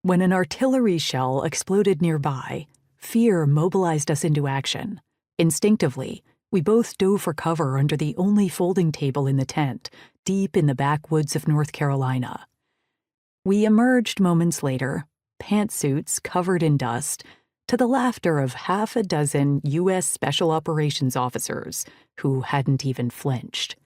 When an artillery shell exploded nearby, fear mobilized us into action. Instinctively, we both dove for cover under the only folding table in the tent, deep in the backwoods of North Carolina. We emerged moments later, pantsuits covered in dust, to the laughter of half a dozen U.S. Special Operations officers who hadn't even flinched.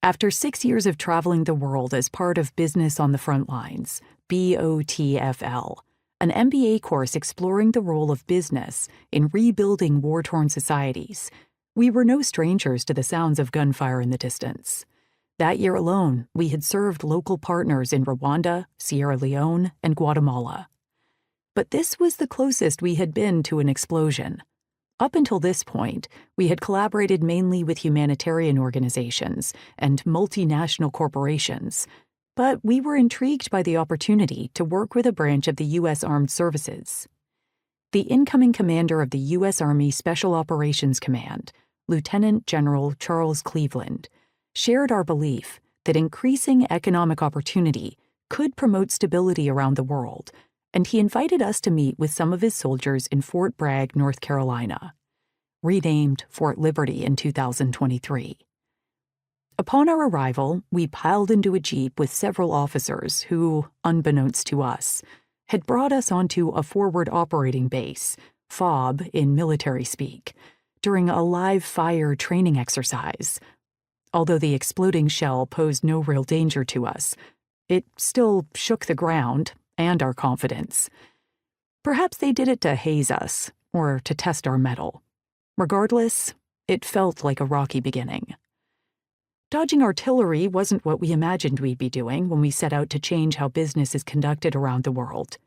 After 6 years of traveling the world as part of Business on the Front Lines, BOTFL, an MBA course exploring the role of business in rebuilding war-torn societies, we were no strangers to the sounds of gunfire in the distance. That year alone, we had served local partners in Rwanda, Sierra Leone, and Guatemala. But this was the closest we had been to an explosion. Up until this point, we had collaborated mainly with humanitarian organizations and multinational corporations, but we were intrigued by the opportunity to work with a branch of the U.S. Armed Services. The incoming commander of the U.S. Army Special Operations Command, Lieutenant General Charles Cleveland, shared our belief that increasing economic opportunity could promote stability around the world, and he invited us to meet with some of his soldiers in Fort Bragg, North Carolina, renamed Fort Liberty in 2023. Upon our arrival, we piled into a jeep with several officers who, unbeknownst to us, had brought us onto a forward operating base, FOB in military speak, during a live fire training exercise. Although the exploding shell posed no real danger to us, it still shook the ground and our confidence. Perhaps they did it to haze us, or to test our mettle. Regardless, it felt like a rocky beginning. Dodging artillery wasn't what we imagined we'd be doing when we set out to change how business is conducted around the world.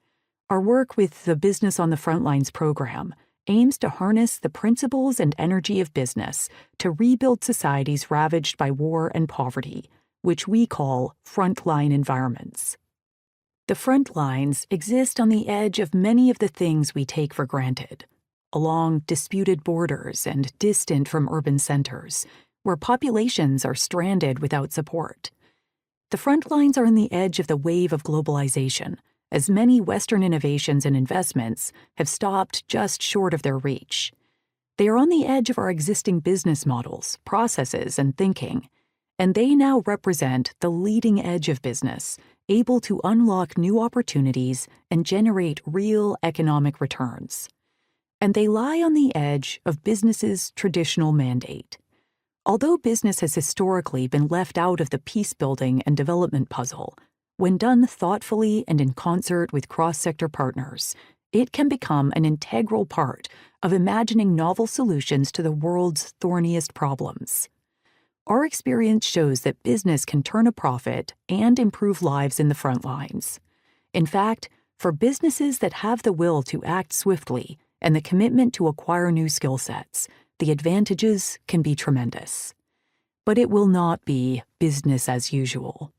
Our work with the Business on the Front Lines program aims to harness the principles and energy of business to rebuild societies ravaged by war and poverty, which we call frontline environments. The front lines exist on the edge of many of the things we take for granted, along disputed borders and distant from urban centers, where populations are stranded without support. The front lines are on the edge of the wave of globalization, as many Western innovations and investments have stopped just short of their reach. They are on the edge of our existing business models, processes, and thinking, and they now represent the leading edge of business, able to unlock new opportunities and generate real economic returns. And they lie on the edge of business's traditional mandate. Although business has historically been left out of the peace-building and development puzzle, when done thoughtfully and in concert with cross-sector partners, it can become an integral part of imagining novel solutions to the world's thorniest problems. Our experience shows that business can turn a profit and improve lives in the front lines. In fact, for businesses that have the will to act swiftly and the commitment to acquire new skill sets, the advantages can be tremendous. But it will not be business as usual.